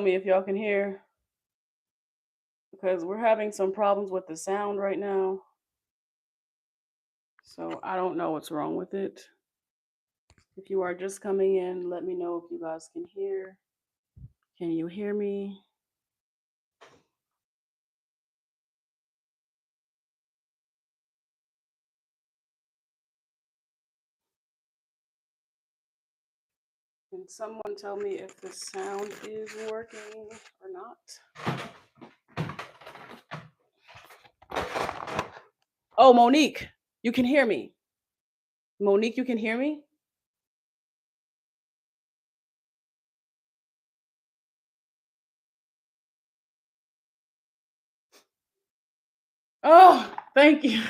me if y'all can hear because we're having some problems with the sound right now. So I don't know what's wrong with it. If you are just coming in, let me know if you guys can hear. Can you hear me? Can someone tell me if the sound is working or not? Oh, Monique, you can hear me. Monique, you can hear me? Oh, thank you.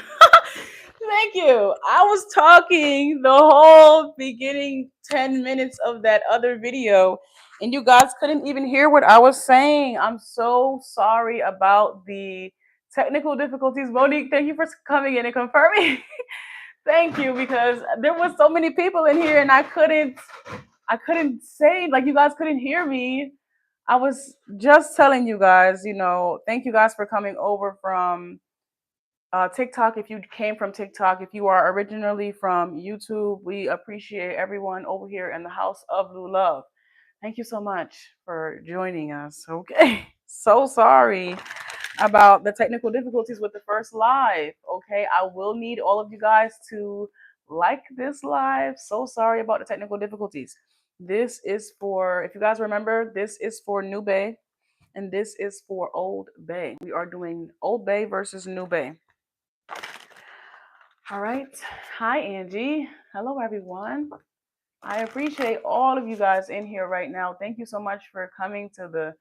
Thank you. I was talking the whole beginning 10 minutes of that other video, and you guys couldn't even hear what I was saying. I'm so sorry about the technical difficulties. Monique, thank you for coming in and confirming. Thank you, because there was so many people in here and I couldn't say, like, you guys couldn't hear me. I was just telling you guys, thank you guys for coming over from TikTok. If you came from TikTok, if you are originally from YouTube, we appreciate everyone over here in the House of Blue Love. Thank you so much for joining us. Okay. So sorry about the technical difficulties with the first live. Okay. I will need all of you guys to like this live. So sorry about the technical difficulties. This is for, if you guys remember, this is for New Bay and this is for Old Bay. We are doing Old Bay versus New Bay. All right. Hi, Angie. Hello, everyone. I appreciate all of you guys in here right now. Thank you so much for coming to the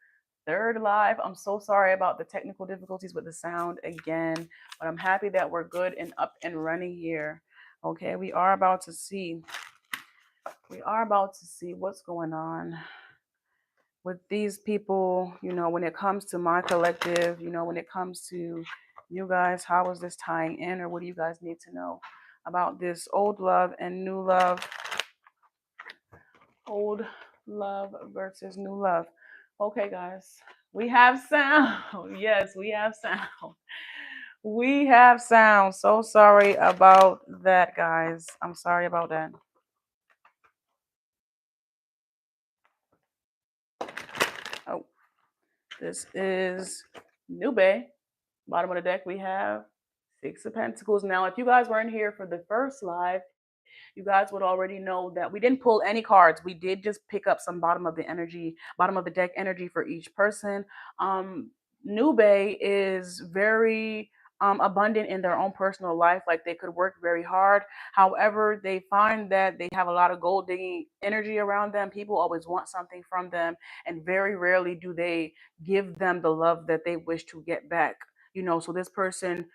third live. I'm so sorry about the technical difficulties with the sound again, but I'm happy that we're good and up and running here. Okay, we are about to see what's going on with these people, when it comes to my collective, when it comes to you guys. How is this tying in, or what do you guys need to know about this old love and new love? Old love versus new love. Okay, guys, we have sound. Yes, we have sound. We have sound. So sorry about that, guys. I'm sorry about that. Oh, this is New Bay. Bottom of the deck, we have Six of Pentacles. Now, if you guys weren't here for the first live, you guys would already know that we didn't pull any cards. We did just pick up some bottom of the deck energy for each person. New Bay is very abundant in their own personal life. Like, they could work very hard. However, they find that they have a lot of gold digging energy around them. People always want something from them, and very rarely do they give them the love that they wish to get back. So this person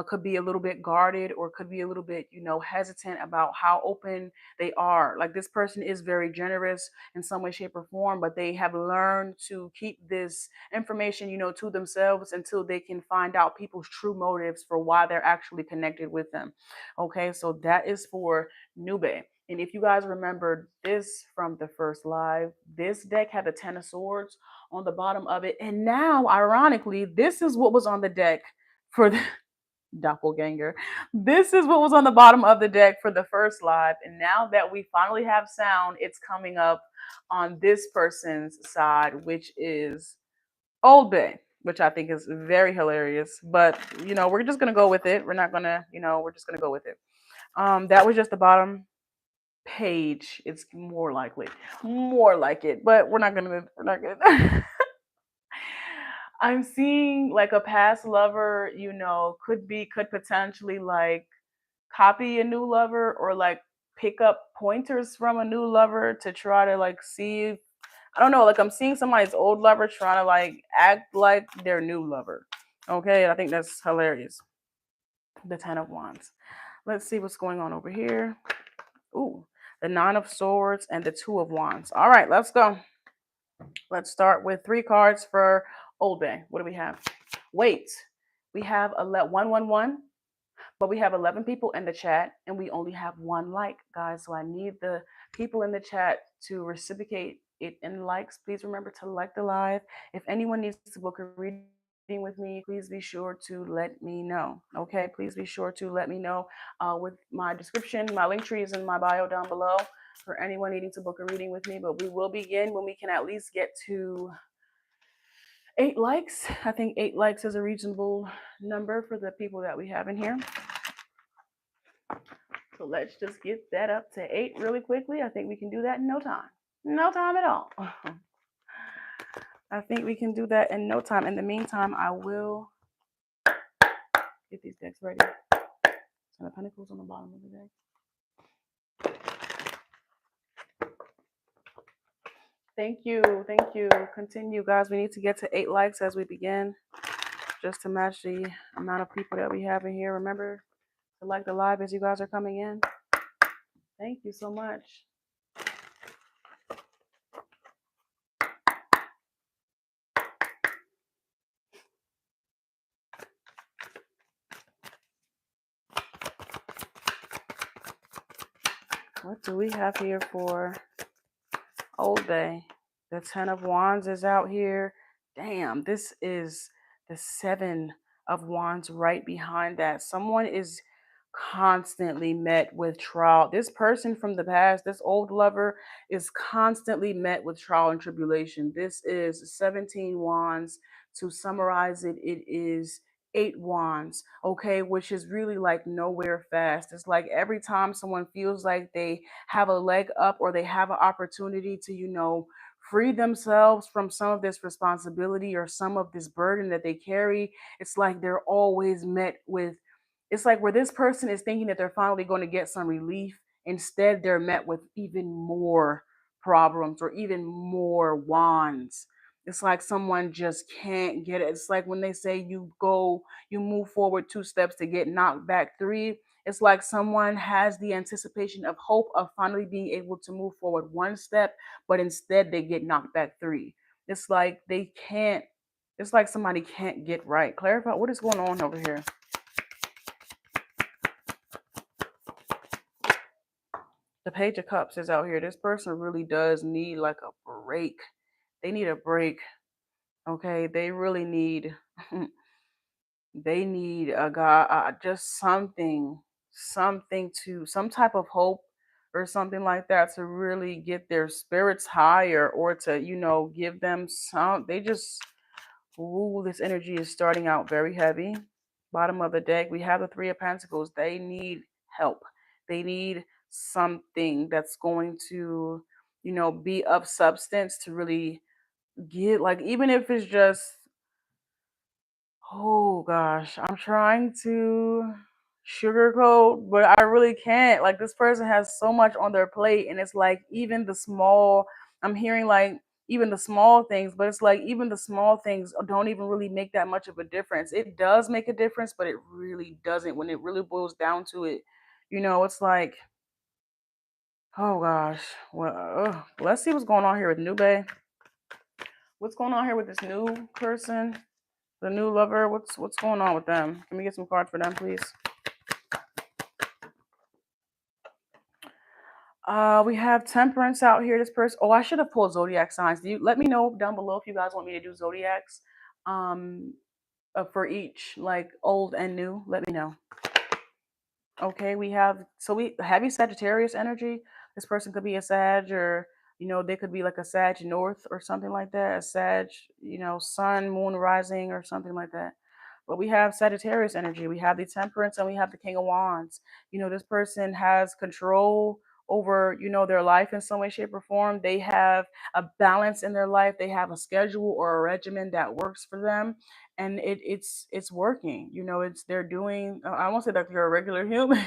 could be a little bit guarded, or could be a little bit, hesitant about how open they are. Like, this person is very generous in some way, shape, or form, but they have learned to keep this information, to themselves until they can find out people's true motives for why they're actually connected with them. Okay, so that is for New Bay. And if you guys remember this from the first live, this deck had the Ten of Swords on the bottom of it. And now, ironically, this is what was on the deck for the doppelganger. This is what was on the bottom of the deck for the first live. And now that we finally have sound, it's coming up on this person's side, which is Old Bay, which I think is very hilarious. But, we're just going to go with it. We're not going to, we're just going to go with it. That was just the bottom page. It's more like it, but we're not gonna I'm seeing like a past lover, could potentially like copy a new lover, or like pick up pointers from a new lover to try to like see. I don't know, like, I'm seeing somebody's old lover trying to like act like their new lover. Okay, I think that's hilarious. The Ten of Wands. Let's see what's going on over here. Ooh, the Nine of Swords and the Two of Wands. All right, let's go. Let's start with 3 cards for Old Bay. What do we have? Wait, we have 111, but we have 11 people in the chat and we only have 1 like, guys. So I need the people in the chat to reciprocate it and likes. Please remember to like the live. If anyone needs to book a reading with me, please be sure to let me know. Okay, please be sure to let me know with my description. My link tree is in my bio down below for anyone needing to book a reading with me. But we will begin when we can at least get to 8 likes. I think 8 likes is a reasonable number for the people that we have in here. So let's just get that up to 8 really quickly. I think we can do that in no time. No time at all. I think we can do that in no time. In the meantime, I will get these decks ready. So the Pentacles on the bottom of the deck. Thank you. Thank you. Continue, guys. We need to get to 8 likes as we begin, just to match the amount of people that we have in here. Remember to like the live as you guys are coming in. Thank you so much. What do we have here for Old Bay? The 10 of Wands is out here. Damn, this is the 7 of Wands right behind that. Someone is constantly met with trial. This person from the past, this old lover, is constantly met with trial and tribulation. This is 17 Wands. To summarize it, it is 8 Wands, okay, which is really like nowhere fast. It's like every time someone feels like they have a leg up or they have an opportunity to, free themselves from some of this responsibility or some of this burden that they carry, it's like they're always met with, it's like where this person is thinking that they're finally going to get some relief, instead they're met with even more problems or even more wands. It's like someone just can't get it. It's like when they say you move forward 2 steps to get knocked back 3. It's like someone has the anticipation of hope of finally being able to move forward 1 step, but instead they get knocked back 3. It's like they can't, it's like somebody can't get right. Clarify what is going on over here. The Page of Cups is out here. This person really does need like a break. They need a break. Okay, they really need they need a god, just something to some type of hope or something like that to really get their spirits higher, or to give them some. They just, ooh, this energy is starting out very heavy. Bottom of the deck, we have the 3 of Pentacles. They need help. They need something that's going to, be of substance to really get, like, even if it's just, oh gosh, I'm trying to sugarcoat, but I really can't. Like, this person has so much on their plate, and it's like even the small, I'm hearing like even the small things, but it's like even the small things don't even really make that much of a difference. It does make a difference, but it really doesn't when it really boils down to it. It's like, oh gosh. Well, let's see what's going on here with Nube. What's going on here with this new person? The new lover, what's going on with them? Let me get some cards for them, please. We have Temperance out here. This person. Oh, I should have pulled zodiac signs. Do you let me know down below if you guys want me to do zodiacs, for each, like old and new. Let me know. Okay, we have heavy Sagittarius energy. This person could be a Sag, or they could be like a Sag North or something like that. A Sag, Sun, Moon, Rising, or something like that. But we have Sagittarius energy. We have the Temperance, and we have the King of Wands. This person has control over their life in some way, shape, or form. They have a balance in their life. They have a schedule or a regimen that works for them, and it's working. It's they're doing. I won't say that they're a regular human,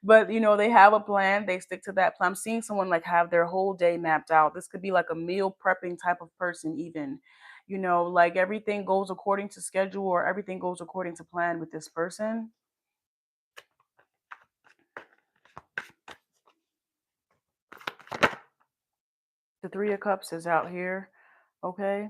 but they have a plan. They stick to that plan. I'm seeing someone like have their whole day mapped out. This could be like a meal prepping type of person, even. Like everything goes according to schedule, or everything goes according to plan with this person. The 3 of Cups is out here. Okay.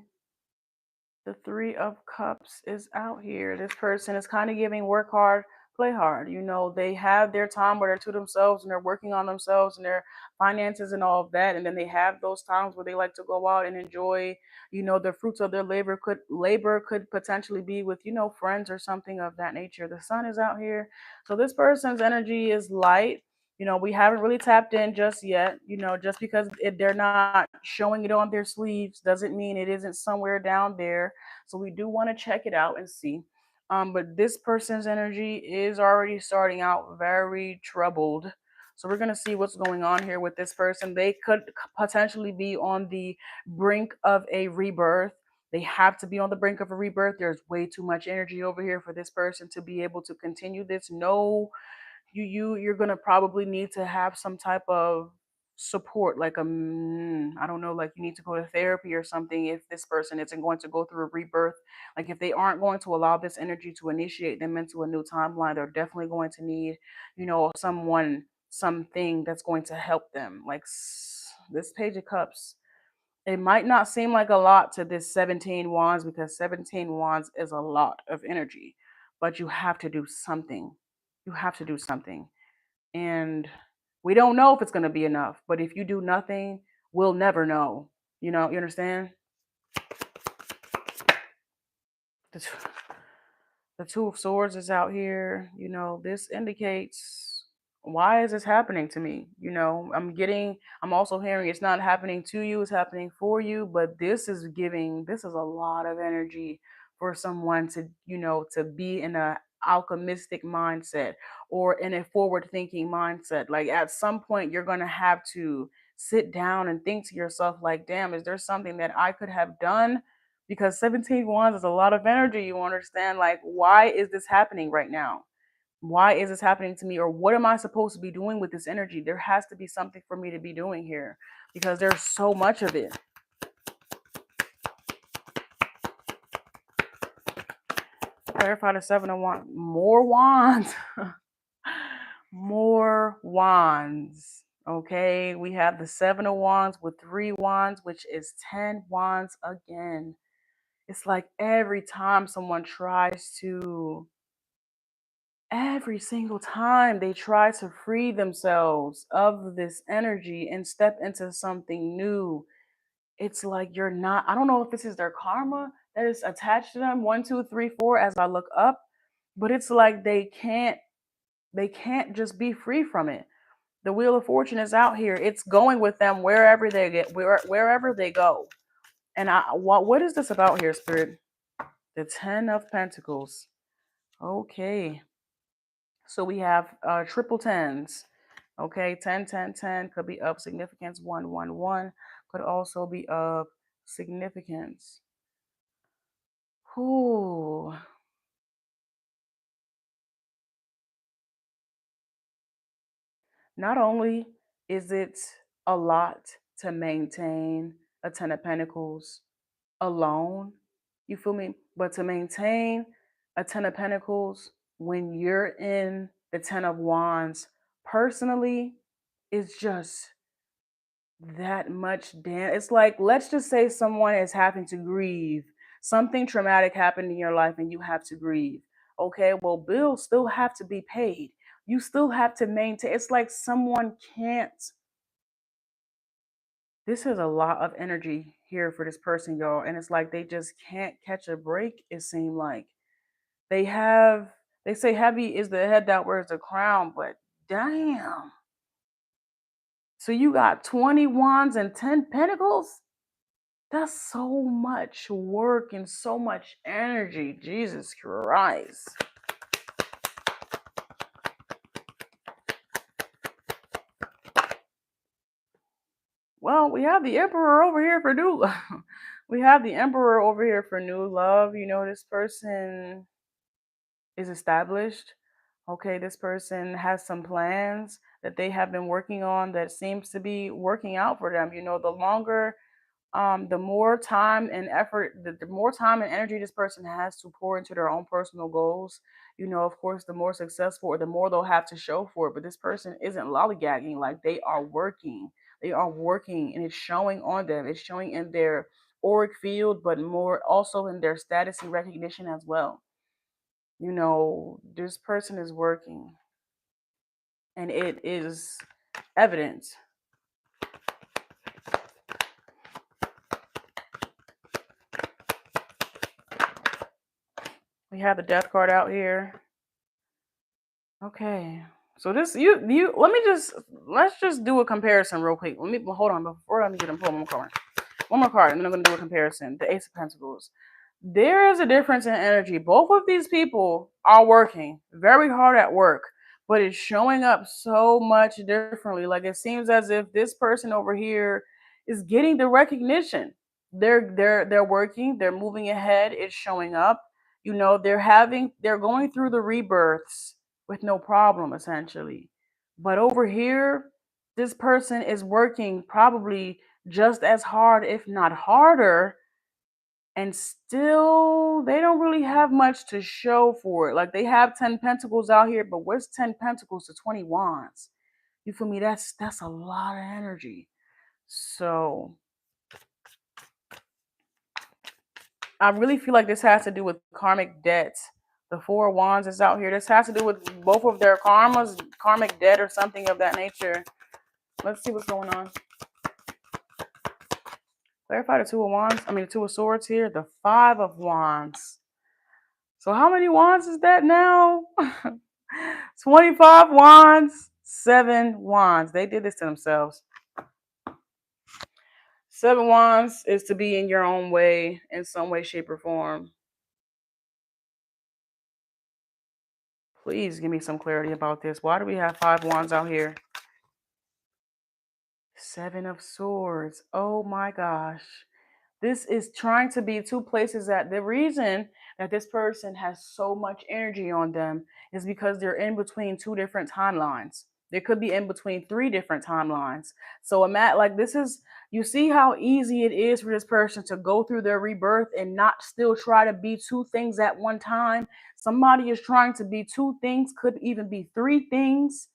The 3 of Cups is out here. This person is kind of giving work hard, play hard. You know, they have their time where they're to themselves and they're working on themselves and their finances and all of that. And then they have those times where they like to go out and enjoy, you know, the fruits of their labor could potentially be with, you know, friends or something of that nature. The sun is out here. So this person's energy is light. You know, we haven't really tapped in just yet. You know, just because they're not showing it on their sleeves doesn't mean it isn't somewhere down there. So we do want to check it out and see. But this person's energy is already starting out very troubled. So we're gonna see what's going on here with this person. They could potentially be on the brink of a rebirth. They have to be on the brink of a rebirth. There's way too much energy over here for this person to be able to continue this. No, you're gonna probably need to have some type of support, like I don't know, like you need to go to therapy or something if this person isn't going to go through a rebirth. Like if they aren't going to allow this energy to initiate them into a new timeline, they're definitely going to need, you know, someone, something that's going to help them. Like this Page of Cups, it might not seem like a lot to this 17 wands because 17 wands is a lot of energy, but you have to do something. You have to do something. And we don't know if it's going to be enough, but if you do nothing, we'll never know. You know, you understand? The, t- the Two of Swords is out here. You know, this indicates, why is this happening to me? You know, I'm also hearing it's not happening to you, it's happening for you, but this is a lot of energy for someone to, you know, to be in a alchemistic mindset or in a forward thinking mindset. Like at some point, you're going to have to sit down and think to yourself, like, damn, is there something that I could have done? Because 17 wands is a lot of energy. You understand, like, why is this happening right now? Why is this happening to me? Or what am I supposed to be doing with this energy? There has to be something for me to be doing here because there's so much of it. Clarify the Seven of Wands. More wands. More wands. Okay, we have the Seven of Wands with 3 wands, which is 10 wands again. It's like every time someone tries to, every single time they try to free themselves of this energy and step into something new, it's like you're not, I don't know if this is their karma that is attached to them, 1 2 3 4 as I look up, but it's like they can't just be free from it. The Wheel of Fortune is out here. It's going with them wherever they wherever they go. And what is this about here, Spirit? The 10 of Pentacles. Okay. So we have triple tens. Okay, 10, 10, 10 could be of significance. 1, 1, 1 could also be of significance. Whew. Not only is it a lot to maintain a 10 of Pentacles alone, you feel me? But to maintain a 10 of Pentacles when you're in the 10 of Wands personally is just that much damn. It's like, let's just say someone is having to grieve. Something traumatic happened in your life and you have to grieve. Okay, well, bills still have to be paid. You still have to maintain. It's like someone can't. This is a lot of energy here for this person, y'all. And it's like they just can't catch a break, it seems like. They have, they say heavy is the head that wears the crown, but damn. So you got 20 wands and 10 pentacles? That's so much work and so much energy. Jesus Christ. Well, we have the Emperor over here for new love. We have the Emperor over here for new love. You know, this person is established. Okay, this person has some plans that they have been working on that seems to be working out for them. You know, the more time and effort, the more time and energy this person has to pour into their own personal goals, you know, of course, the more successful or the more they'll have to show for it. But this person isn't lollygagging, like they are working. They are working and it's showing on them. It's showing in their auric field, but more also in their status and recognition as well. You know, this person is working, and it is evident. We have the death card out here. Okay. So this you let's just do a comparison real quick. Let me hold on before I get them pull one more card. One more card, and then I'm gonna do a comparison. The Ace of Pentacles. There is a difference in energy. Both of these people are working very hard at work, but it's showing up so much differently. Like it seems as if this person over here is getting the recognition. They're working, they're moving ahead, it's showing up. You know, they're going through the rebirths with no problem essentially. But over here, this person is working probably just as hard, if not harder, and still they don't really have much to show for it. Like they have 10 pentacles out here, but where's 10 pentacles to 20 wands? You feel me? That's a lot of energy. So I really feel like this has to do with karmic debt. The four of wands is out here. This has to do with both of their karmas, karmic debt or something of that nature. Let's see what's going on. Clarify the two of wands. I mean the two of swords here. The five of wands. So how many wands is that now? 25 wands, 7 wands. They did this to themselves. 7 wands is to be in your own way in some way, shape, or form. Please give me some clarity about this. Why do we have 5 wands out here? 7 of swords. Oh my gosh. This is trying to be two places. That the reason that this person has so much energy on them is because they're in between two different timelines. They could be in between 3 different timelines. So like this is, you see how easy it is for this person to go through their rebirth and not still try to be two things at one time. Somebody is trying to be two things, could even be 3 things,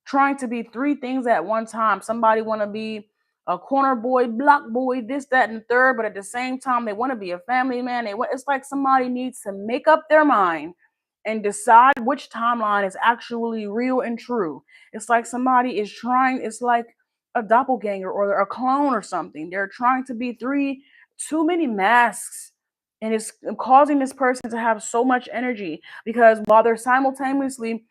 trying to be 3 things at one time. Somebody want to be a corner boy, block boy, this, that, and the third, but at the same time, they want to be a family man. It's like somebody needs to make up their mind and decide which timeline is actually real and true. It's like somebody is trying, it's like a doppelganger or a clone or something. They're trying to be too many masks. And it's causing this person to have so much energy because while they're simultaneously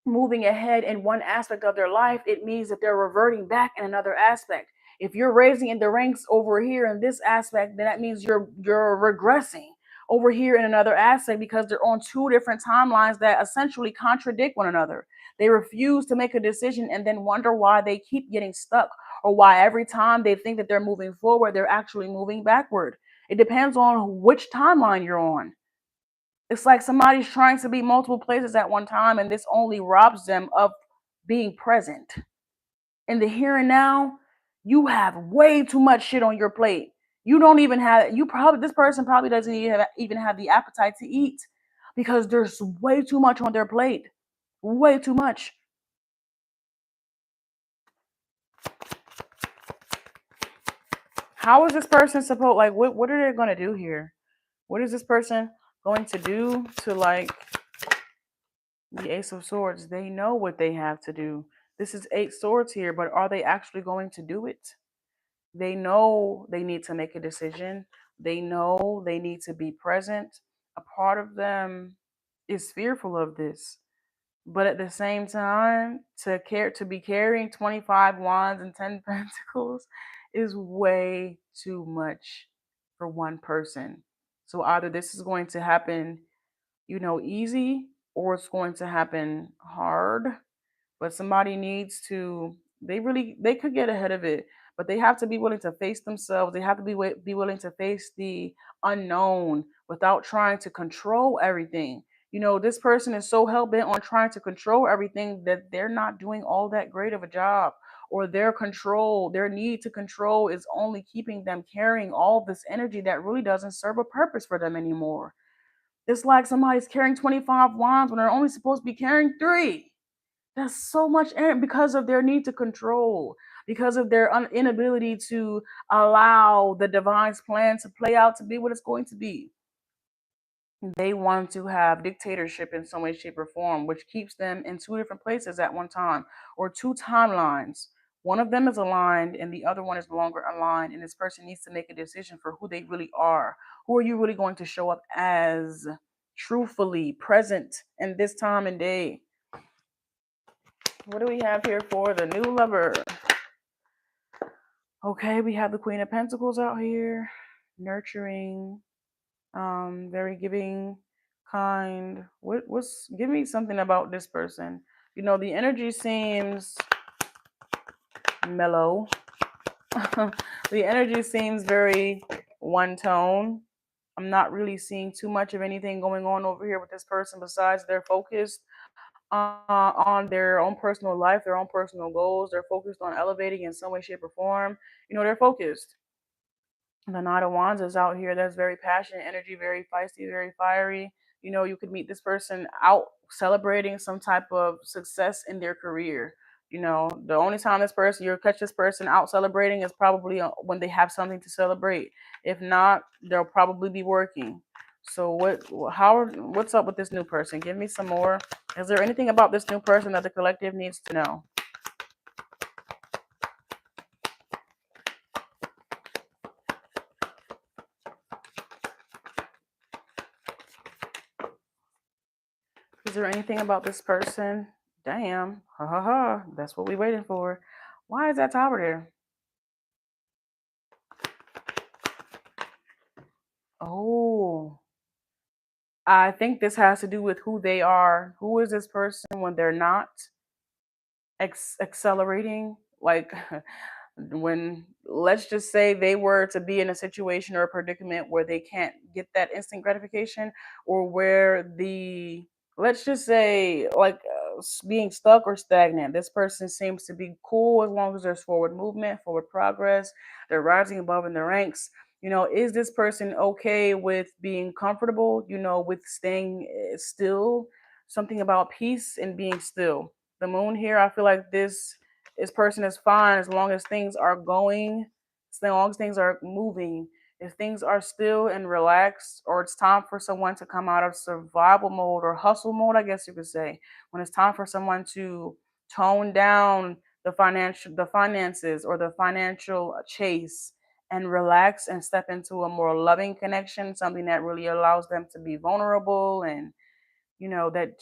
moving ahead in one aspect of their life, it means that they're reverting back in another aspect. If you're raising in the ranks over here in this aspect, then that means you're regressing over here in another aspect because they're on two different timelines that essentially contradict one another. They refuse to make a decision and then wonder why they keep getting stuck or why every time they think that they're moving forward, they're actually moving backward. It depends on which timeline you're on. It's like somebody's trying to be multiple places at one time, and this only robs them of being present. In the here and now, you have way too much shit on your plate. You don't even have, you probably, this person probably doesn't even have the appetite to eat because there's way too much on their plate. Way too much. How is this person supposed, like, what are they going to do here? What is this person going to do to, like, the Ace of Swords? They know what they have to do. This is 8 swords here, but are they actually going to do it? They know they need to make a decision. They know they need to be present. A part of them is fearful of this. But at the same time, to be carrying 25 wands and 10 pentacles is way too much for one person. So either this is going to happen, you know, easy, or it's going to happen hard. But somebody needs to, they could get ahead of it, but they have to be willing to face themselves. They have to be willing to face the unknown without trying to control everything. You know, this person is so hell-bent on trying to control everything that they're not doing all that great of a job, or their need to control is only keeping them carrying all this energy that really doesn't serve a purpose for them anymore. It's like somebody's carrying 25 wands when they're only supposed to be carrying 3. That's so much energy because of their need to control, because of their inability to allow the divine's plan to play out to be what it's going to be. They want to have dictatorship in some way, shape, or form, which keeps them in two different places at one time or two timelines. One of them is aligned and the other one is no longer aligned. And this person needs to make a decision for who they really are. Who are you really going to show up as truthfully present in this time and day? What do we have here for the new lover? Okay, we have the Queen of Pentacles out here, nurturing, very giving, kind. What's give me something about this person? You know, the energy seems mellow. The energy seems very one tone. I'm not really seeing too much of anything going on over here with this person besides they're focused on their own personal life, their own personal goals. They're focused on elevating in some way, shape, or form. You know, they're focused. The Knight of Wands is out here. That's very passionate energy, very feisty, very fiery. You know, you could meet this person out celebrating some type of success in their career. You know, the only time you'll catch this person out celebrating is probably when they have something to celebrate. If not, they'll probably be working. So what's up with this new person? Give me some more. Is there anything about this new person that the collective needs to know? Is there anything about this person? Damn. Ha ha ha. That's what we waiting for. Why is that tower there? Oh. I think this has to do with who they are. Who is this person when they're not accelerating? Like when, let's just say they were to be in a situation or a predicament where they can't get that instant gratification, or where let's just say being stuck or stagnant. This person seems to be cool as long as there's forward movement, forward progress. They're rising above in the ranks. You know, is this person okay with being comfortable, you know, with staying still? Something about peace and being still. The moon here, I feel like this person is fine as long as things are going, as long as things are moving. If things are still and relaxed, or it's time for someone to come out of survival mode or hustle mode, I guess you could say, when it's time for someone to tone down the finances or the financial chase and relax and step into a more loving connection, something that really allows them to be vulnerable and that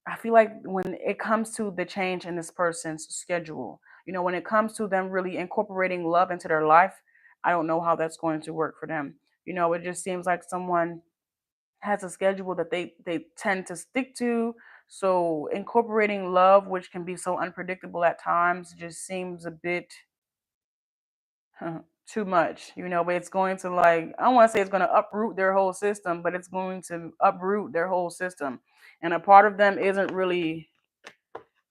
I feel like when it comes to the change in this person's schedule, when it comes to them really incorporating love into their life, I don't know how that's going to work for them. It just seems like someone has a schedule that they tend to stick to. So incorporating love, which can be so unpredictable at times, just seems a bit too much. But it's going to, like, I don't want to say it's going to uproot their whole system, but it's going to uproot their whole system. And a part of them isn't really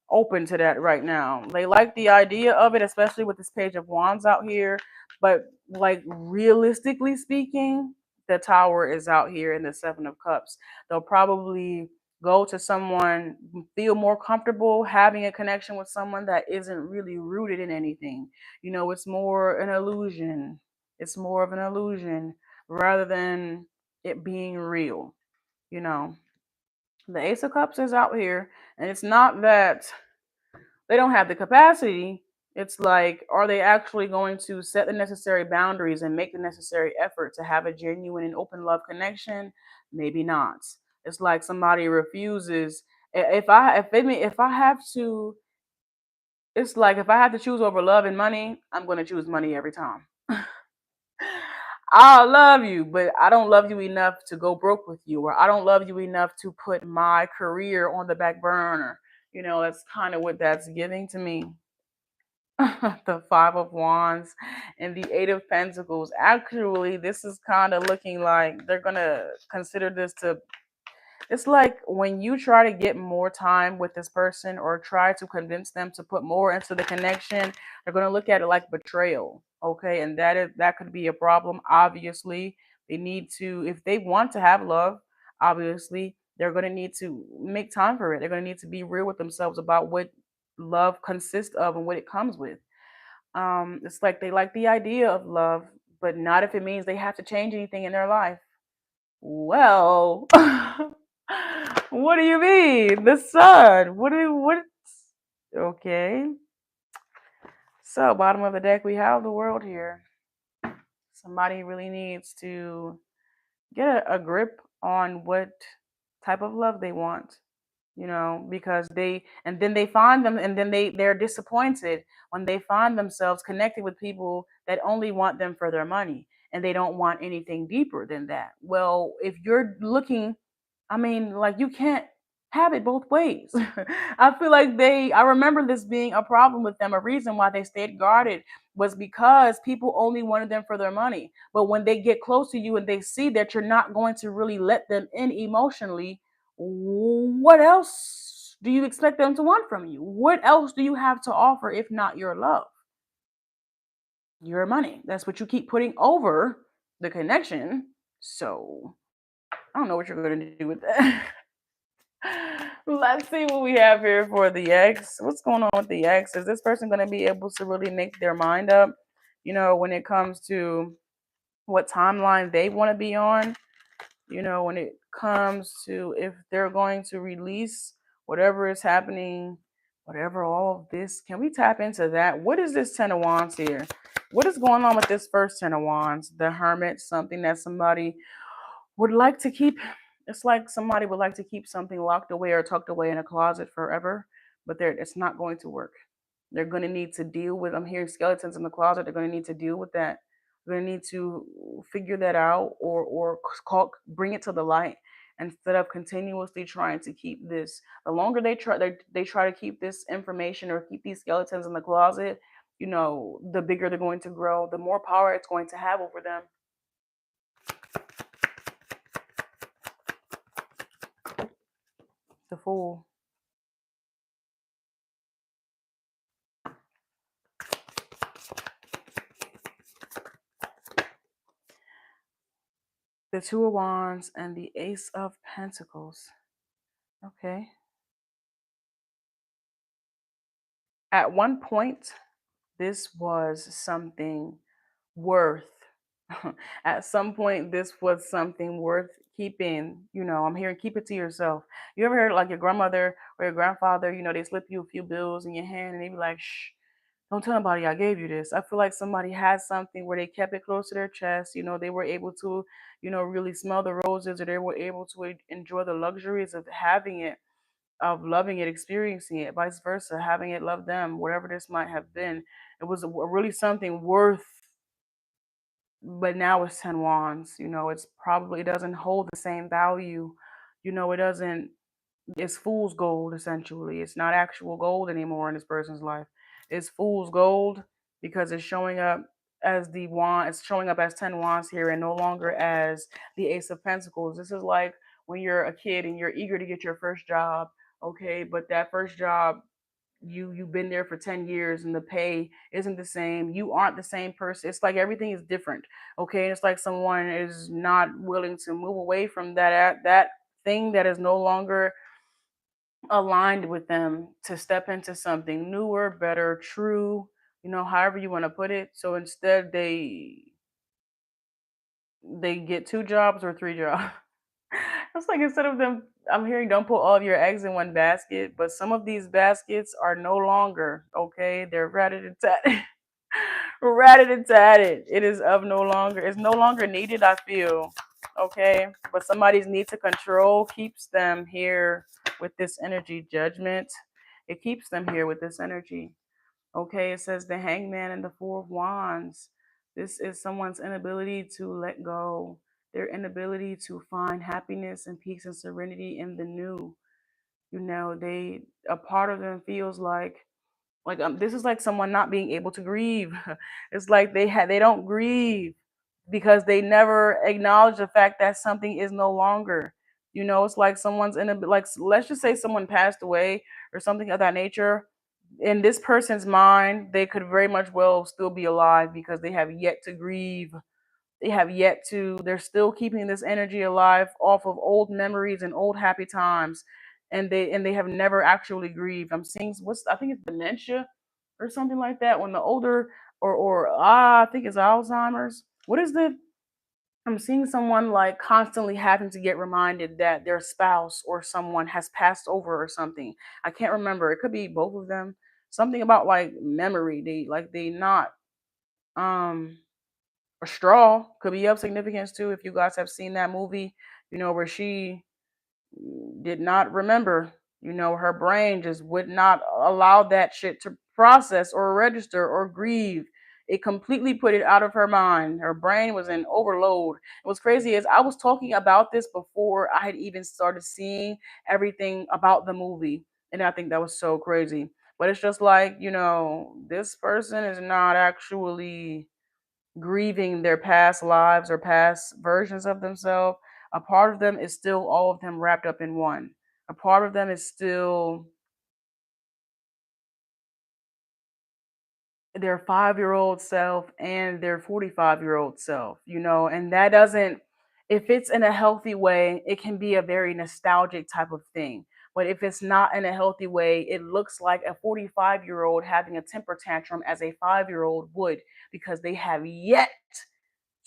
open to that right now. They like the idea of it, especially with this Page of Wands out here. But like realistically speaking, the Tower is out here in the Seven of Cups. They'll probably go to someone, feel more comfortable having a connection with someone that isn't really rooted in anything. It's more an illusion. It's more of an illusion rather than it being real. You know, the Ace of Cups is out here, and it's not that they don't have the capacity. It's like, are they actually going to set the necessary boundaries and make the necessary effort to have a genuine and open love connection? Maybe not. It's like somebody refuses. If I have to, it's like if I have to choose over love and money, I'm going to choose money every time. I love you, but I don't love you enough to go broke with you, or I don't love you enough to put my career on the back burner. That's kind of what that's giving to me. The Five of Wands and the Eight of Pentacles. Actually, this is kind of looking like they're going to consider this to, it's like when you try to get more time with this person or try to convince them to put more into the connection, they're going to look at it like betrayal. Okay, and that could be a problem. Obviously, they need to, if they want to have love, obviously they're going to need to make time for it. They're going to need to be real with themselves about what love consists of and what it comes with. It's like they like the idea of love, but not if it means they have to change anything in their life. Well, what do you mean? The sun. What? Okay. So, bottom of the deck, we have the world here. Somebody really needs to get a grip on what type of love they want, because and then they find them, and then they're disappointed when they find themselves connected with people that only want them for their money, and they don't want anything deeper than that. Well, if you're looking, I mean, like, you can't have it both ways. I feel like I remember this being a problem with them. A reason why they stayed guarded was because people only wanted them for their money. But when they get close to you and they see that you're not going to really let them in emotionally, what else do you expect them to want from you? What else do you have to offer if not your love? Your money. That's what you keep putting over the connection. So I don't know what you're going to do with that. Let's see what we have here for the X. What's going on with the X? Is this person going to be able to really make their mind up, when it comes to what timeline they want to be on? When it comes to if they're going to release whatever is happening, whatever all of this. Can we tap into that? What is this Ten of Wands here? What is going on with this first Ten of Wands? The Hermit, something that somebody would like to keep. It's like somebody would like to keep something locked away or tucked away in a closet forever, but it's not going to work. They're going to need to deal with, I'm hearing skeletons in the closet. They're going to need to deal with that. They're going to need to figure that out, or bring it to the light, instead of continuously trying to keep this. The longer they try to keep this information or keep these skeletons in the closet, the bigger they're going to grow, the more power it's going to have over them. The Fool. The Two of Wands and the Ace of Pentacles. Okay. At one point, this was something worth. At some point, this was something worth keeping. I'm hearing keep it to yourself. You ever heard like your grandmother or your grandfather, they slip you a few bills in your hand and they be like, shh, don't tell nobody I gave you this. I feel like somebody had something where they kept it close to their chest. They were able to, really smell the roses, or they were able to enjoy the luxuries of having it, of loving it, experiencing it, vice versa, having it love them, whatever this might have been. It was really something worth, but now it's 10 wands. It's probably, it doesn't hold the same value. It doesn't, it's fool's gold essentially. It's not actual gold anymore in this person's life. It's fool's gold because it's showing up as the wand, it's showing up as 10 wands here and no longer as the Ace of Pentacles. This is like when you're a kid and you're eager to get your first job, okay, but that first job, you've been there for 10 years and the pay isn't the same. You aren't the same person. It's like everything is different, okay? It's like someone is not willing to move away from that thing that is no longer aligned with them, to step into something newer, better, true, however you want to put it. So instead they get two jobs or three jobs. It's like, instead of them, I'm hearing don't put all of your eggs in one basket, but some of these baskets are no longer, okay? They're ratted and tatted. Ratted and tatted. It is of no longer, it's no longer needed, I feel. Okay. But somebody's need to control keeps them here with this energy. Judgment. It keeps them here with this energy. Okay. It says the Hangman and the Four of Wands. This is someone's inability to let go, their inability to find happiness and peace and serenity in the new. A part of them feels like this is like someone not being able to grieve. It's like they don't grieve because they never acknowledge the fact that something is no longer. It's like someone's in a, like, let's just say someone passed away or something of that nature. In this person's mind, they could very much well still be alive because they have yet to grieve. They're still keeping this energy alive off of old memories and old happy times, and they have never actually grieved. I'm seeing, I think it's dementia or something like that, when the older, or I think it's Alzheimer's. What is the I'm seeing someone like constantly having to get reminded that their spouse or someone has passed over or something. I can't remember. It could be both of them. Something about like memory. They not um a straw could be of significance too. If you guys have seen that movie, where she did not remember. Her brain just would not allow that shit to process or register or grieve. It completely put it out of her mind. Her brain was in overload. What's crazy is I was talking about this before I had even started seeing everything about the movie. And I think that was so crazy. But it's just like, this person is not actually grieving their past lives or past versions of themselves. A part of them is still all of them wrapped up in one. A part of them is still their 5-year-old self and their 45-year-old self, and that doesn't, if it's in a healthy way, it can be a very nostalgic type of thing. But if it's not in a healthy way, it looks like a 45-year-old having a temper tantrum as a 5-year-old would, because they have yet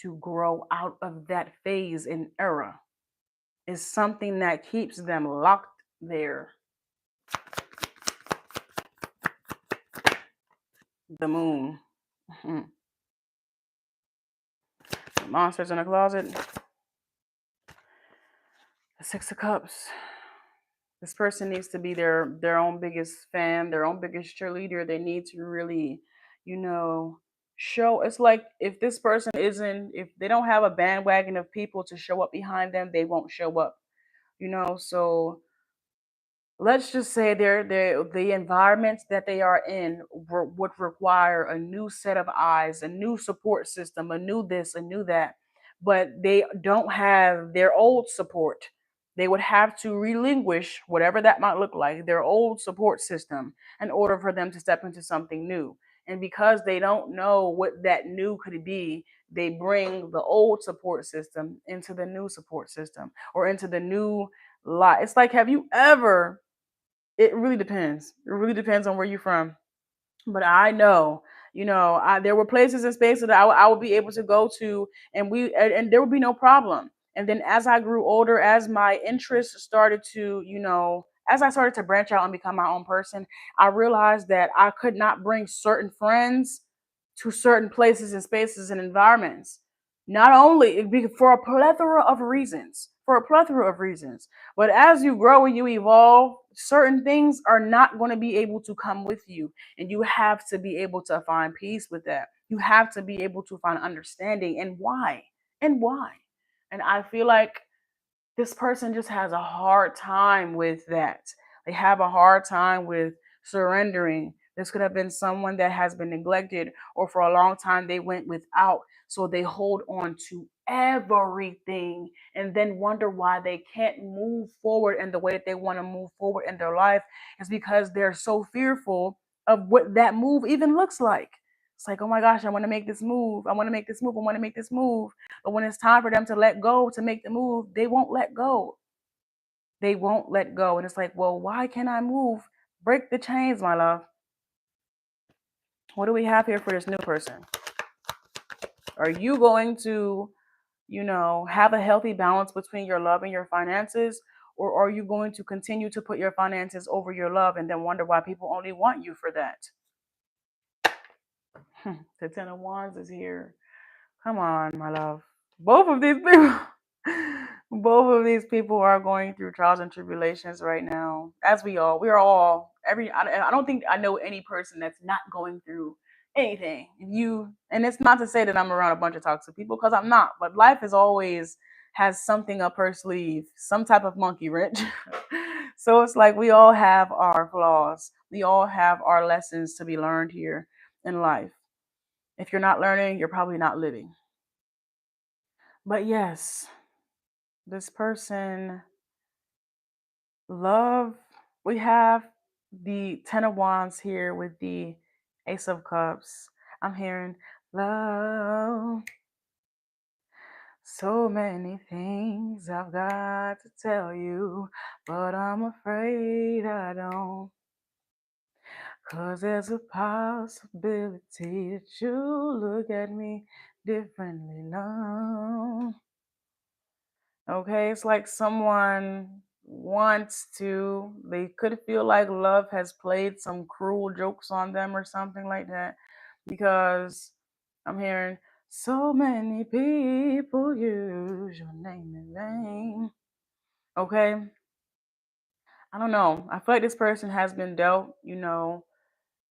to grow out of that phase and era. Is something that keeps them locked there. The moon. Mhm. The monsters in the closet. The Six of Cups. This person needs to be their own biggest fan, their own biggest cheerleader. They need to really, you know, show. It's like if this person isn't, if they don't have a bandwagon of people to show up behind them, they won't show up. So let's just say the environments that they are in would require a new set of eyes, a new support system, a new this, a new that, but they don't have their old support. They would have to relinquish whatever that might look like, their old support system, in order for them to step into something new. And because they don't know what that new could be, they bring the old support system into the new support system, or into the new life. It's like, have you ever, it really depends. It really depends on where you're from. But I know, there were places and spaces that I would be able to go to, and there would be no problem. And then as I grew older, as my interests started to, as I started to branch out and become my own person, I realized that I could not bring certain friends to certain places and spaces and environments. Not only for a plethora of reasons, but as you grow and you evolve, certain things are not going to be able to come with you, and you have to be able to find peace with that. You have to be able to find understanding and why. And I feel like this person just has a hard time with that. They have a hard time with surrendering. This could have been someone that has been neglected, or for a long time they went without. So they hold on to everything and then wonder why they can't move forward in the way that they want to move forward in their life, is because they're so fearful of what that move even looks like. It's like, oh my gosh, I want to make this move. I want to make this move. I want to make this move. But when it's time for them to let go, to make the move, they won't let go. They won't let go. And it's like, well, why can't I move? Break the chains, my love. What do we have here for this new person? Are you going to, have a healthy balance between your love and your finances? Or are you going to continue to put your finances over your love and then wonder why people only want you for that? The Ten of Wands is here. Come on, my love. Both of these people, both of these people are going through trials and tribulations right now, as we are all. I don't think I know any person that's not going through anything. And it's not to say that I'm around a bunch of toxic people, because I'm not. But life is always has something up her sleeve, some type of monkey wrench. So it's like we all have our flaws. We all have our lessons to be learned here in life. If you're not learning, you're probably not living. But yes, this person, love, we have the Ten of Wands here with the Ace of Cups. I'm hearing love. So many things I've got to tell you, but I'm afraid I don't. 'Cause there's a possibility that you look at me differently love. Okay, it's like someone wants to, they could feel like love has played some cruel jokes on them or something like that. Because I'm hearing so many people use your name in vain. Okay, I don't know. I feel like this person has been dealt,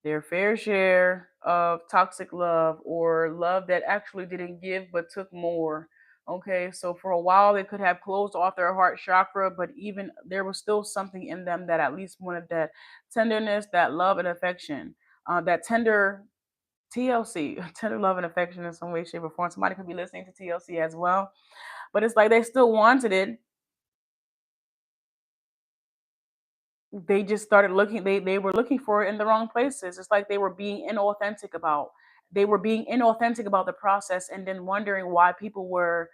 their fair share of toxic love or love that actually didn't give but took more. Okay, so for a while they could have closed off their heart chakra, but even there was still something in them that at least wanted that tenderness, that love and affection, that tender TLC, tender love and affection in some way, shape, or form. Somebody could be listening to TLC as well, but it's like they still wanted it. They just started looking, they were looking for it in the wrong places. It's like they were being inauthentic about the process, and then wondering why people were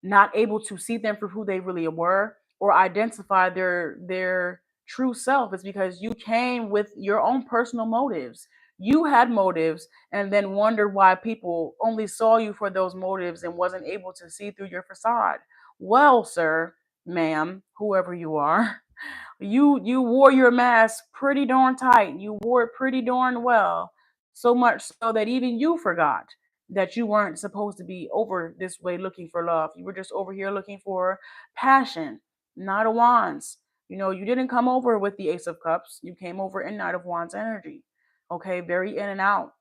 not able to see them for who they really were or identify their true self. Is because you came with your own personal motives. You had motives, and then wondered why people only saw you for those motives and wasn't able to see through your facade. Well, sir, ma'am, whoever you are, you wore your mask pretty darn tight. You wore it pretty darn well. So much so that even you forgot that you weren't supposed to be over this way looking for love. You were just over here looking for passion, Knight of Wands. You didn't come over with the Ace of Cups. You came over in Knight of Wands energy. Okay, very in and out.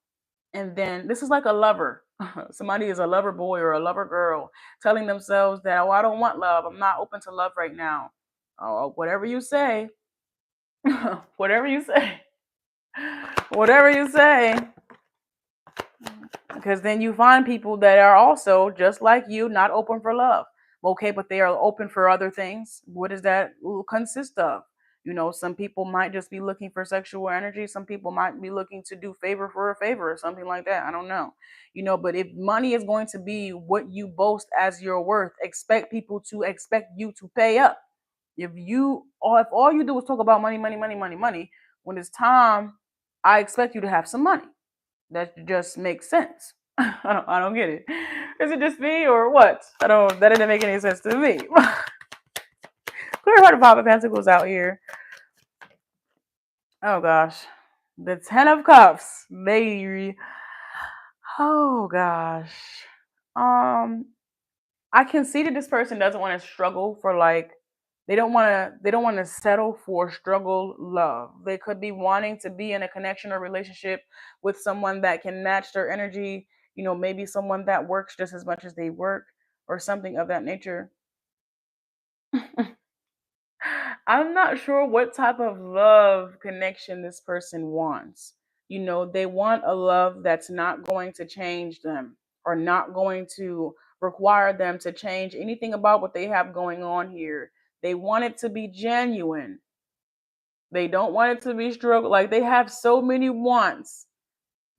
And then this is like a lover. Somebody is a lover boy or a lover girl telling themselves that, oh, I don't want love. I'm not open to love right now. Oh, whatever you say, whatever you say, whatever you say. Because then you find people that are also just like you, not open for love. Okay, but they are open for other things. What does that consist of? Some people might just be looking for sexual energy. Some people might be looking to do favor for a favor or something like that. I don't know. But if money is going to be what you boast as your worth, expect people to expect you to pay up. If all you do is talk about money, money, money, money, money, when it's time, I expect you to have some money. That just makes sense. I don't get it. Is it just me or what? I don't. That didn't make any sense to me. Clear heart of Papa Pentacles out here. Oh gosh, the Ten of Cups. Oh gosh. Um, I can see that this person doesn't want to struggle for like they don't want to settle for struggle love. They could be wanting to be in a connection or relationship with someone that can match their energy, maybe someone that works just as much as they work or something of that nature. I'm not sure what type of love connection this person wants. They want a love that's not going to change them or not going to require them to change anything about what they have going on here. They want it to be genuine. They don't want it to be struggle. Like they have so many wants.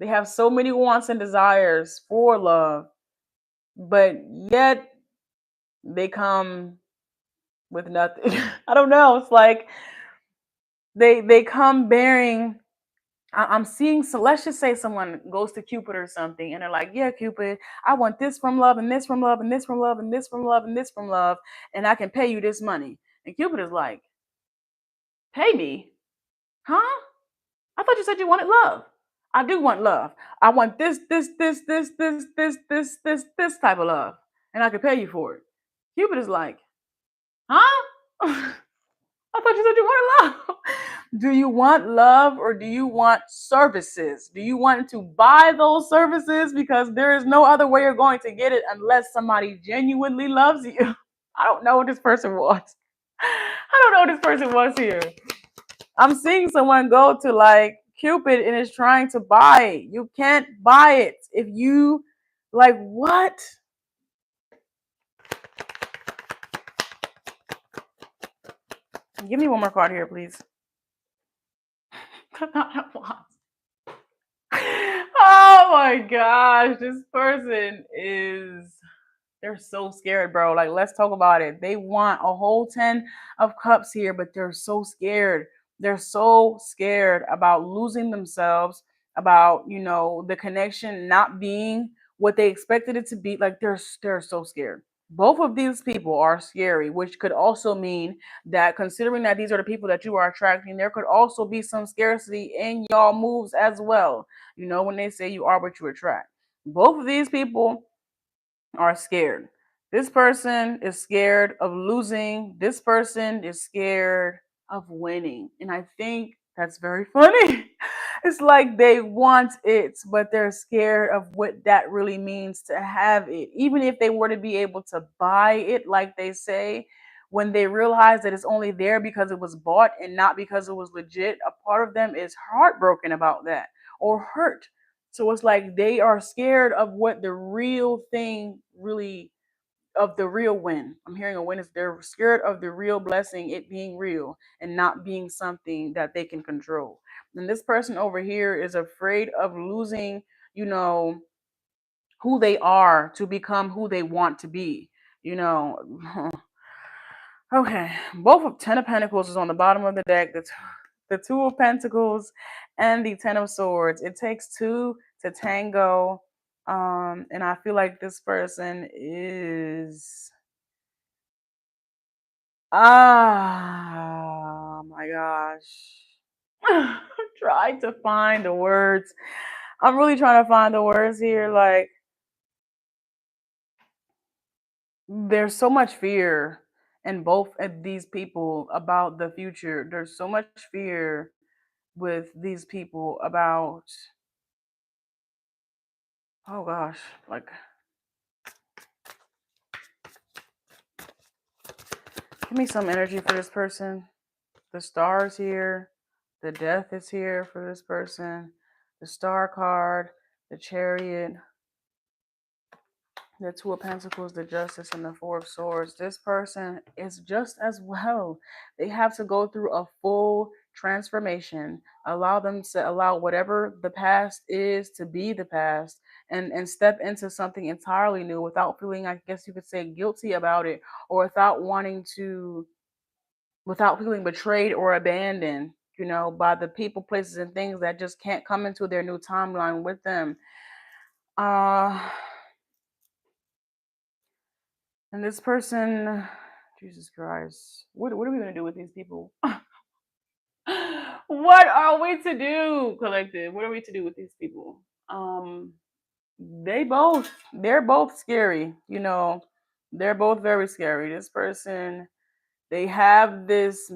They have so many wants and desires for love, but yet they come with nothing. I don't know. It's like they come bearing. I'm seeing, so let's just say someone goes to Cupid or something and they're like, yeah, Cupid, I want this from love and this from love and this from love and this from love and this from love, and I can pay you this money. And Cupid is like, pay me? Huh? I thought you said you wanted love. I do want love. I want this type of love, and I can pay you for it. Cupid is like, huh? I thought you said you wanted love. Do you want love or do you want services? Do you want to buy those services? Because there is no other way you're going to get it unless somebody genuinely loves you. I don't know what this person wants. I don't know what this person wants here. I'm seeing someone go to like Cupid and is trying to buy it. You can't buy it. If you like what? Give me one more card here, please. Oh my gosh, this person they're so scared, bro. Like, let's talk about it. They want a whole 10 of cups here, but they're so scared. They're so scared about losing themselves, about, the connection not being what they expected it to be. Like they're so scared. Both of these people are scary, which could also mean that considering that these are the people that you are attracting, there could also be some scarcity in y'all moves as well. You know, when they say you are what you attract. Both of these people are scared. This person is scared of losing. This person is scared of winning. And I think that's very funny. It's like they want it, but they're scared of what that really means to have it. Even if they were to be able to buy it, like they say, when they realize that it's only there because it was bought and not because it was legit, a part of them is heartbroken about that or hurt. So it's like they are scared of what the real thing really, of the real win. I'm hearing a win is they're scared of the real blessing, it being real and not being something that they can control. And this person over here is afraid of losing, you know, who they are to become who they want to be. You know, okay. Both of Ten of Pentacles is on the bottom of the deck. The Two of Pentacles and the Ten of Swords. It takes two to tango. And I feel like this person is my gosh. I'm trying to find the words. I'm really trying to find the words here. Like there's so much fear in both of these people about the future. There's so much fear with these people about, oh gosh, like give me some energy for this person. The Star's here. The Death is here for this person. The Star card, the Chariot, the Two of Pentacles, the Justice, and the Four of Swords. This person is just as well. They have to go through a full transformation. Allow whatever the past is to be the past, and step into something entirely new without feeling, I guess you could say, guilty about it, or without feeling betrayed or abandoned, you know, by the people, places, and things that just can't come into their new timeline with them. Uh And this person, Jesus Christ, what are we gonna do with these people? What are we to do, collective? What are we to do with these people? They're both scary, you know. They're both very scary. This person, they have this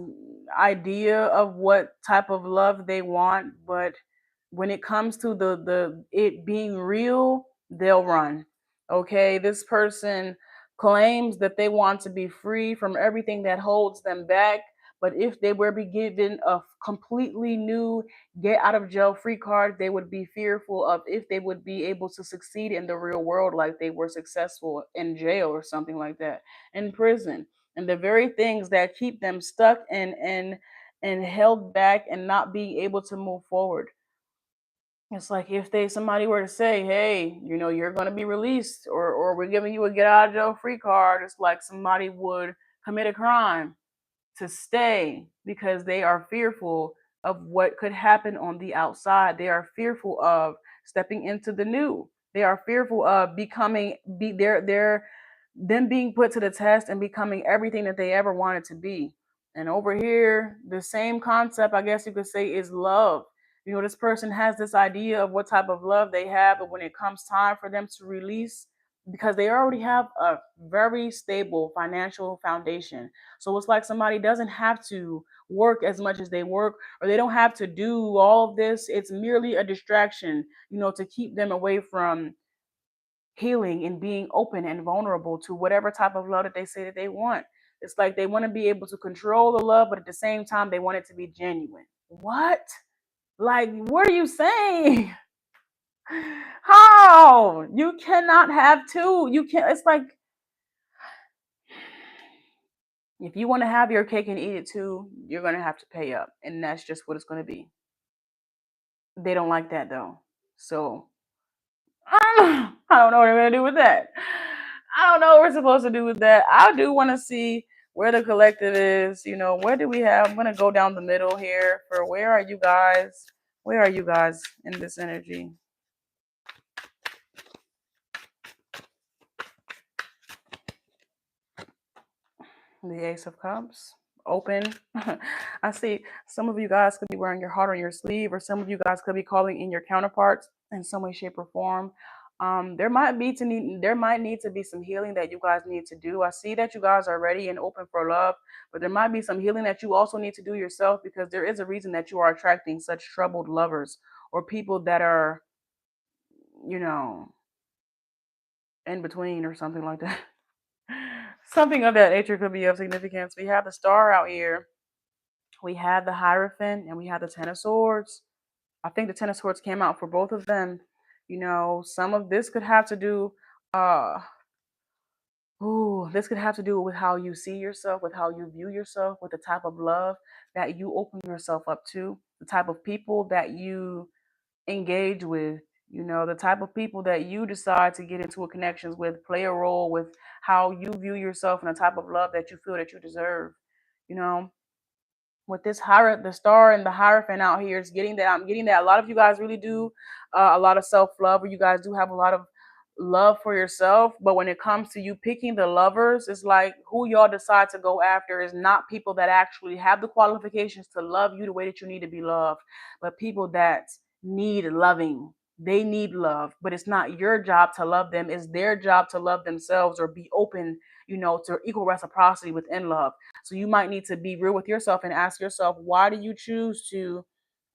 idea of what type of love they want, but when it comes to the it being real, they'll run. Okay, this person claims that they want to be free from everything that holds them back, but if they were be given a completely new get out of jail free card, they would be fearful of if they would be able to succeed in the real world like they were successful in jail or something like that, in prison. And the very things that keep them stuck and held back and not being able to move forward. It's like if somebody were to say, "Hey, you know, you're going to be released, or we're giving you a get out of jail free card," it's like somebody would commit a crime to stay because they are fearful of what could happen on the outside. They are fearful of stepping into the new. They are fearful of becoming be they're them being put to the test and becoming everything that they ever wanted to be. And over here, the same concept, I guess you could say, is love. You know, this person has this idea of what type of love they have, but when it comes time for them to release, because they already have a very stable financial foundation. So it's like somebody doesn't have to work as much as they work, or they don't have to do all of this. It's merely a distraction, you know, to keep them away from healing and being open and vulnerable to whatever type of love that they say that they want. It's like they want to be able to control the love, but at the same time, they want it to be genuine. What? Like, what are you saying? How? You cannot have two. You can't. It's like if you want to have your cake and eat it too, you're going to have to pay up. And that's just what it's going to be. They don't like that though. So I don't know what I'm going to do with that. I don't know what we're supposed to do with that. I do want to see where the collective is. You know, where do we have? I'm going to go down the middle here for where are you guys? Where are you guys in this energy? The Ace of Cups, open. I see some of you guys could be wearing your heart on your sleeve, or some of you guys could be calling in your counterparts in some way, shape, or form. There might need to be some healing that you guys need to do. I see that you guys are ready and open for love, but there might be some healing that you also need to do yourself, because there is a reason that you are attracting such troubled lovers or people that are, you know, in between or something like that. Something of that nature could be of significance. We have the Star out here. We have the Hierophant, and we have the Ten of Swords. I think the Ten of Swords came out for both of them. Some of this could have to do, uh, this could have to do with how you see yourself, with how you view yourself, with the type of love that you open yourself up to, the type of people that you engage with, the type of people that you decide to get into a connections with, play a role with how you view yourself and the type of love that you feel that you deserve. You know, with this the Star and the Hierophant out here is getting that. I'm getting that a lot of you guys really do a lot of self-love, or you guys do have a lot of love for yourself. But when it comes to you picking the lovers, it's like who y'all decide to go after is not people that actually have the qualifications to love you the way that you need to be loved, but people that need loving. They need love, but it's not your job to love them. It's their job to love themselves or be open, to equal reciprocity within love. So you might need to be real with yourself and ask yourself, why do you choose to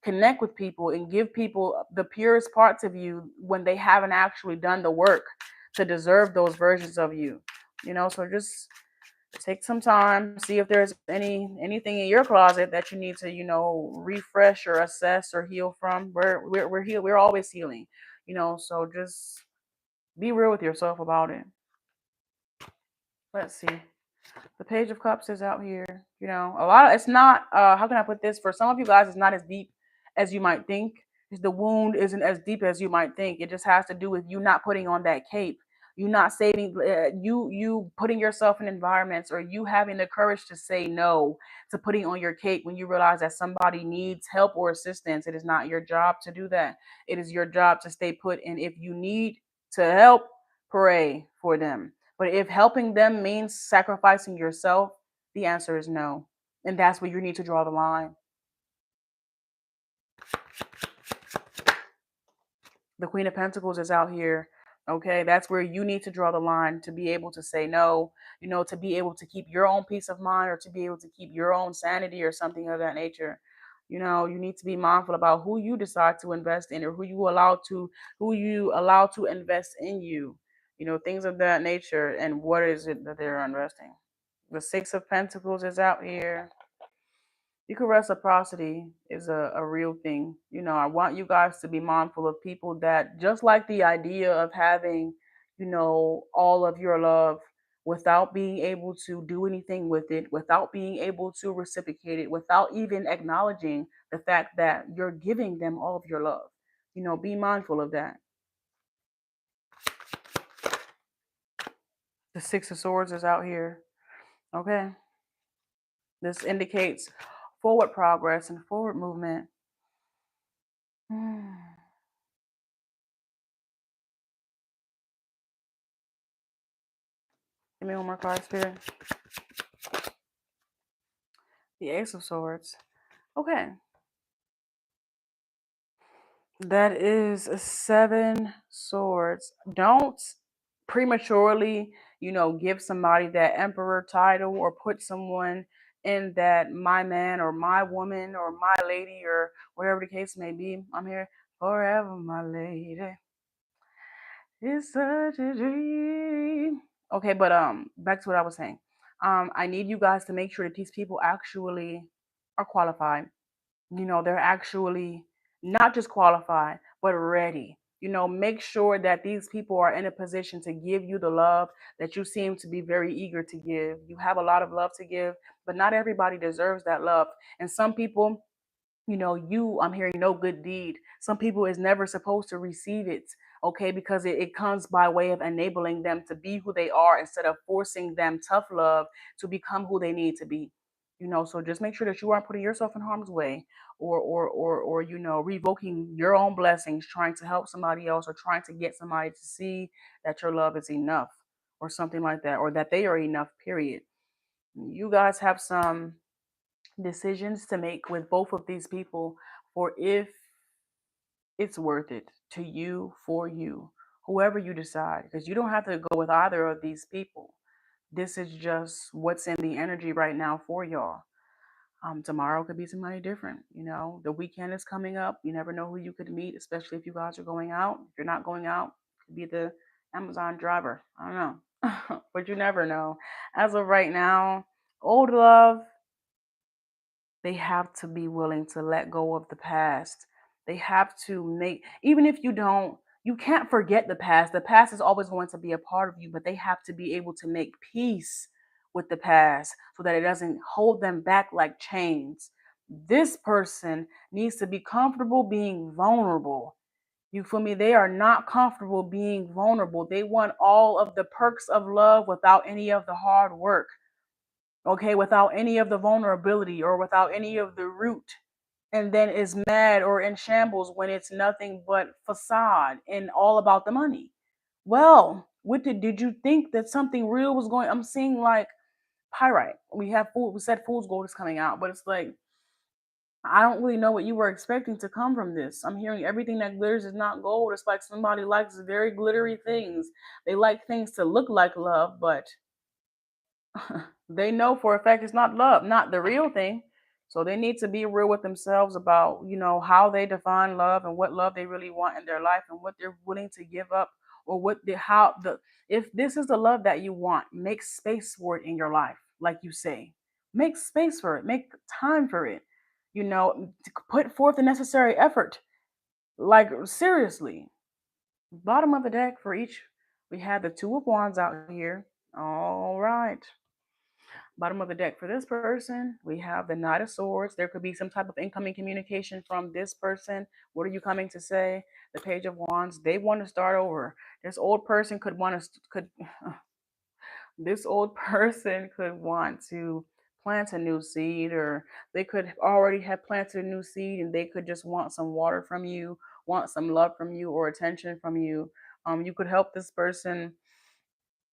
connect with people and give people the purest parts of you when they haven't actually done the work to deserve those versions of you? So just take some time, see if there's anything in your closet that you need to, refresh or assess or heal from. We're healed. We're always healing, so just be real with yourself about it. Let's see. The Page of Cups is out here. A lot of it's not how can I put this? For some of you guys, it's not as deep as you might think. The wound isn't as deep as you might think. It just has to do with you not putting on that cape. You not saving you putting yourself in environments, or you having the courage to say no to putting on your cape when you realize that somebody needs help or assistance. It is not your job to do that. It is your job to stay put, and if you need to help, pray for them. But if helping them means sacrificing yourself, the answer is no. And that's where you need to draw the line. The Queen of Pentacles is out here. Okay, that's where you need to draw the line to be able to say no, to be able to keep your own peace of mind, or to be able to keep your own sanity or something of that nature. You need to be mindful about who you decide to invest in, or who you allow to invest in you. Things of that nature, and what is it that they're investing. The Six of Pentacles is out here. Equal reciprocity is a real thing. I want you guys to be mindful of people that just like the idea of having, all of your love without being able to do anything with it, without being able to reciprocate it, without even acknowledging the fact that you're giving them all of your love. Be mindful of that. The Six of Swords is out here. Okay. This indicates forward progress and forward movement. Give me one more card, Spirit. The Ace of Swords. Okay. That is a Seven Swords. Don't prematurely, give somebody that emperor title, or put someone in that my man or my woman or my lady or whatever the case may be. I'm here forever, my lady. It's such a dream. Okay, but back to what I was saying. I need you guys to make sure that these people actually are qualified. They're actually not just qualified, but ready. Make sure that these people are in a position to give you the love that you seem to be very eager to give. You have a lot of love to give, but not everybody deserves that love. And some people, I'm hearing no good deed. Some people is never supposed to receive it, okay, because it comes by way of enabling them to be who they are instead of forcing them tough love to become who they need to be. So just make sure that you aren't putting yourself in harm's way, or revoking your own blessings, trying to help somebody else, or trying to get somebody to see that your love is enough, or something like that, or that they are enough, period. You guys have some decisions to make with both of these people for if it's worth it to you, for you, whoever you decide, because you don't have to go with either of these people. This is just what's in the energy right now for y'all. Tomorrow could be somebody different. The weekend is coming up. You never know who you could meet, especially if you guys are going out. If you're not going out, it could be the Amazon driver. I don't know. But you never know. As of right now, old love, they have to be willing to let go of the past. They have to make, even if you can't forget the past. The past is always going to be a part of you, but they have to be able to make peace with the past so that it doesn't hold them back like chains. This person needs to be comfortable being vulnerable. You feel me? They are not comfortable being vulnerable. They want all of the perks of love without any of the hard work, okay, without any of the vulnerability or without any of the root, and then is mad or in shambles when it's nothing but facade and all about the money. Well, what did you think that something real was going? I'm seeing like pyrite. We said fool's gold is coming out, but it's like I don't really know what you were expecting to come from this. I'm hearing everything that glitters is not gold. It's like somebody likes very glittery things. They like things to look like love, but they know for a fact it's not love, not the real thing. So they need to be real with themselves about, how they define love and what love they really want in their life and what they're willing to give up, or if this is the love that you want, make space for it in your life, like you say. Make space for it, make time for it. Put forth the necessary effort. Like seriously. Bottom of the deck for each, we have the Two of Wands out here. All right. Bottom of the deck for this person, we have the Knight of Swords. There could be some type of incoming communication from this person. What are you coming to say? The Page of Wands. They want to start over. This old person could this old person could want to plant a new seed, or they could already have planted a new seed and they could just want some water from you, want some love from you or attention from you. You could help this person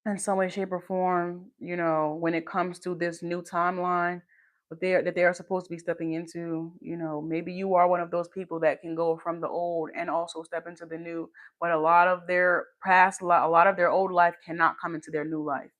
in some way, shape, or form, when it comes to this new timeline that they are supposed to be stepping into. Maybe you are one of those people that can go from the old and also step into the new, but a lot of their a lot of their old life cannot come into their new life.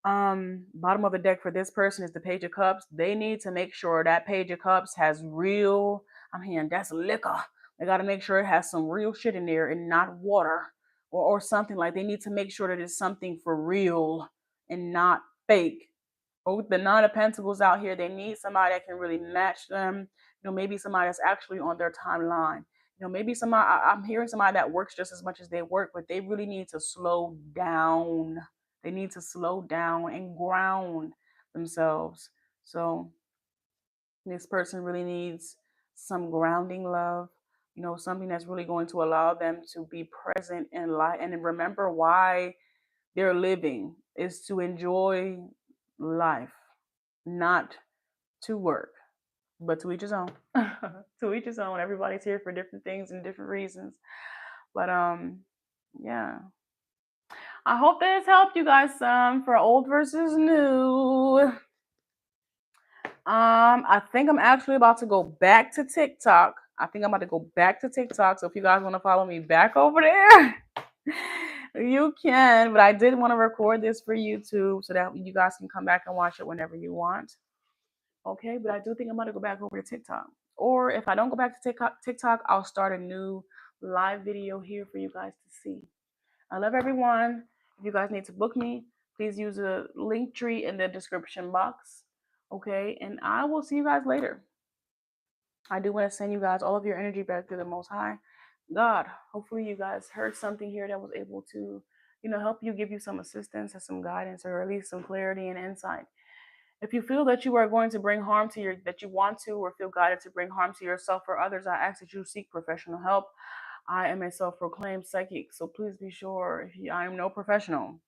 Bottom of the deck for this person is the Page of Cups. They need to make sure that Page of Cups has real, I'm hearing that's liquor. They got to make sure it has some real shit in there and not water, or something. Like they need to make sure that it's something for real and not fake. But with the Nine of Pentacles out here, they need somebody that can really match them. Maybe somebody that's actually on their timeline. Maybe I'm hearing somebody that works just as much as they work, but they really need to slow down. They need to slow down and ground themselves. So this person really needs some grounding love, something that's really going to allow them to be present in life and remember why they're living is to enjoy life, not to work, but to each his own. To each his own. Everybody's here for different things and different reasons. But yeah. I hope that has helped you guys some for old versus new. I think I'm actually about to go back to TikTok. I think I'm about to go back to TikTok. So if you guys want to follow me back over there, you can. But I did want to record this for YouTube so that you guys can come back and watch it whenever you want. Okay, but I do think I'm going to go back over to TikTok. Or if I don't go back to TikTok, I'll start a new live video here for you guys to see. I love everyone. If you guys need to book me, please use the link tree in the description box. Okay, and I will see you guys later. I do want to send you guys all of your energy back to the Most High God. Hopefully, you guys heard something here that was able to, help you, give you some assistance and some guidance, or at least some clarity and insight. If you feel that you are going to bring harm that you want to, or feel guided to bring harm to yourself or others, I ask that you seek professional help. I am a self-proclaimed psychic, so please be sure, I am no professional.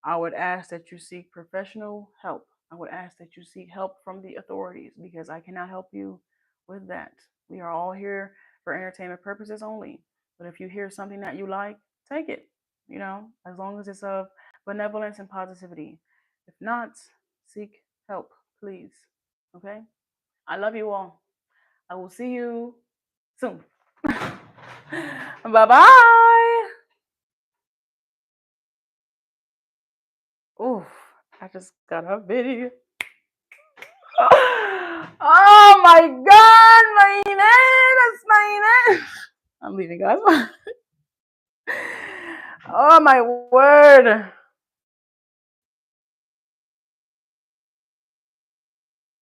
I would ask that you seek professional help. I would ask that you seek help from the authorities because I cannot help you with that. We are all here for entertainment purposes only. But if you hear something that you like, take it, as long as it's of benevolence and positivity. If not, seek help, please. Okay? I love you all. I will see you soon. Bye-bye. Oof, I just got a video. Oh my God, my name. I'm leaving, guys. Oh my word.